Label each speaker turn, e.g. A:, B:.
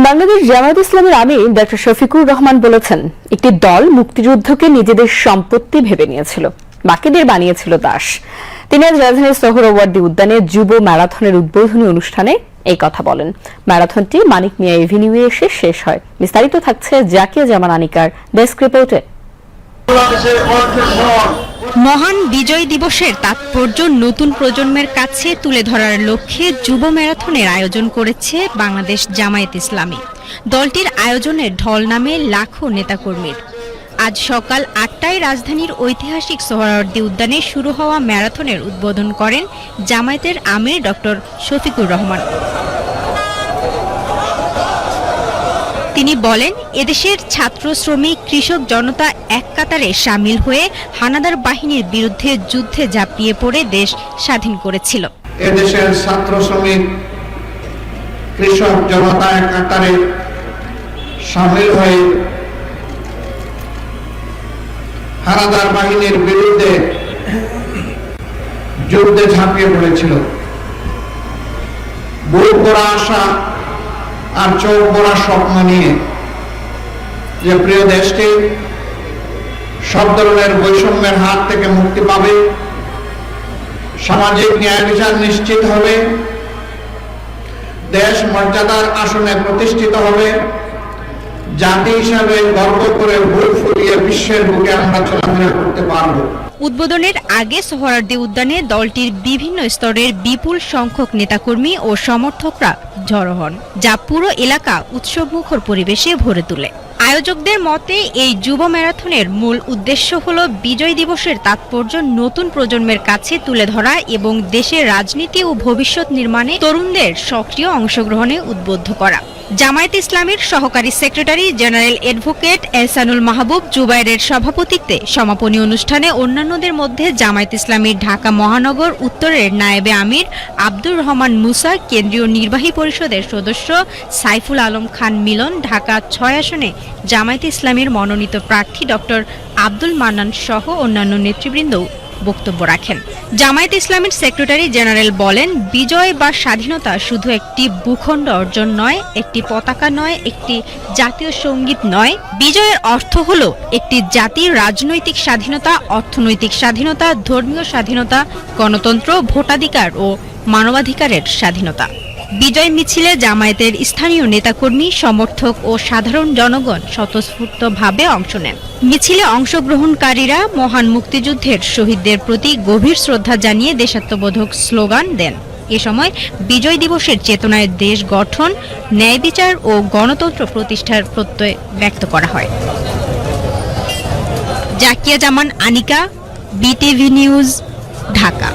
A: বাংলাদেশ জামায়াত ইসলামের আমির ডক্টর শফিকুর রহমান বলেছেন, একটি দল মুক্তিযুদ্ধকে নিজেদের সম্পত্তি ভেবে নিয়েছিল, বাকিদের বানিয়েছিল দাস। তিনি আজ রাজধানীর সোহরাওয়ার্দী উদ্যানে যুব ম্যারাথনের উদ্বোধনী অনুষ্ঠানে এই কথা বলেন। ম্যারাথনটি মানিক মিয়া এভিনিউয়ে এসে শেষ হয়। বিস্তারিত থাকছে জাকিয়া জামান আনিকার ডেস্ক রিপোর্টে।
B: মহান বিজয় দিবসের তাৎপর্য নতুন প্রজন্মের কাছে তুলে ধরার লক্ষ্যে যুব ম্যারাথনের আয়োজন করেছে বাংলাদেশ জামায়াত ইসলামী। দলটির আয়োজনে ঢল নামে লাখো নেতাকর্মীর। আজ সকাল ৮টায় রাজধানীর ঐতিহাসিক সোহরাওয়ার্দী উদ্যানে শুরু হওয়া ম্যারাথনের উদ্বোধন করেন জামায়াতের আমির ডক্টর শফিকুর রহমান। তিনি বলেন, এদেশের ছাত্র, শ্রমিক, কৃষক জনতা এক কাতারে সামিল হয়ে হানাদার বাহিনীর বিরুদ্ধে যুদ্ধে ঝাঁপিয়ে পড়ে দেশ স্বাধীন করেছিল।
C: এদেশের ছাত্র, শ্রমিক, কৃষক জনতা এক কাতারে সামিল হয়ে হানাদার বাহিনীর বিরুদ্ধে যুদ্ধে ঝাঁপিয়ে পড়েছিল। বুক ভরা আশা আর চোখ ভরা স্বপ্ন নিয়ে যে প্রিয় দেশটি সব ধরনের বৈষম্যের হাত থেকে মুক্তি পাবে, সামাজিক ন্যায় বিচার নিশ্চিত হবে, দেশ মর্যাদার আসনে প্রতিষ্ঠিত হবে, জাতি হিসাবে গর্ব করে বুক ফুলিয়ে বিশ্বের বুকে আমরা চলাফেরা করতে পারব।
B: উদ্বোধনের আগে সোহরাওয়ার্দী উদ্যানে দলটির বিভিন্ন স্তরের বিপুল সংখ্যক নেতাকর্মী ও সমর্থকরা জড়ো হন, যা পুরো এলাকা উৎসবমুখর পরিবেশে ভরে তোলে। আয়োজকদের মতে এই যুব ম্যারাথনের মূল উদ্দেশ্য হল বিজয় দিবসের তাৎপর্য নতুন প্রজন্মের কাছে তুলে ধরা এবং দেশের রাজনীতি ও ভবিষ্যৎ নির্মাণে তরুণদের সক্রিয় অংশগ্রহণে উদ্বুদ্ধ করা। জামায়াত ইসলামীর সহকারী সেক্রেটারি জেনারেল অ্যাডভোকেট এহসানুল মাহবুব জুবাইরের সভাপতিত্বে সমাপনী অনুষ্ঠানে অন্যান্যদের মধ্যে জামায়াত ইসলামীর ঢাকা মহানগর উত্তরের নায়েবে আমির আব্দুর রহমান মুসা, কেন্দ্রীয় নির্বাহী পরিষদের সদস্য সাইফুল আলম খান মিলন, ঢাকা ৬ আসনে জামায়াত ইসলামীর মনোনীত প্রার্থী ডক্টর আব্দুল মান্নান সহ অন্যান্য নেতৃবৃন্দ বক্তব্য রাখেন। জামায়াত ইসলামীর সেক্রেটারি জেনারেল বলেন, বিজয় বা স্বাধীনতা শুধু একটি ভূখণ্ড অর্জন নয়, একটি পতাকা নয়, একটি জাতীয় সঙ্গীত নয়। বিজয়ের অর্থ হলো একটি জাতির রাজনৈতিক স্বাধীনতা, অর্থনৈতিক স্বাধীনতা, ধর্মীয় স্বাধীনতা, গণতন্ত্র, ভোটাধিকার ও মানবাধিকারের স্বাধীনতা। বিজয় মিছিলে জামায়াতের স্থানীয় নেতাকর্মী, সমর্থক ও সাধারণ জনগণ স্বতঃস্ফূর্তভাবে অংশ নেন। মিছিলে অংশগ্রহণকারীরা মহান মুক্তিযুদ্ধের শহীদদের প্রতি গভীর শ্রদ্ধা জানিয়ে দেশাত্মবোধক স্লোগান দেন। এ সময় বিজয় দিবসের চেতনায় দেশ গঠন, ন্যায় বিচার ও গণতন্ত্র প্রতিষ্ঠার প্রত্যয় ব্যক্ত করা হয়। জাকিয়া জামান আনিকা, বিটিভি নিউজ, ঢাকা।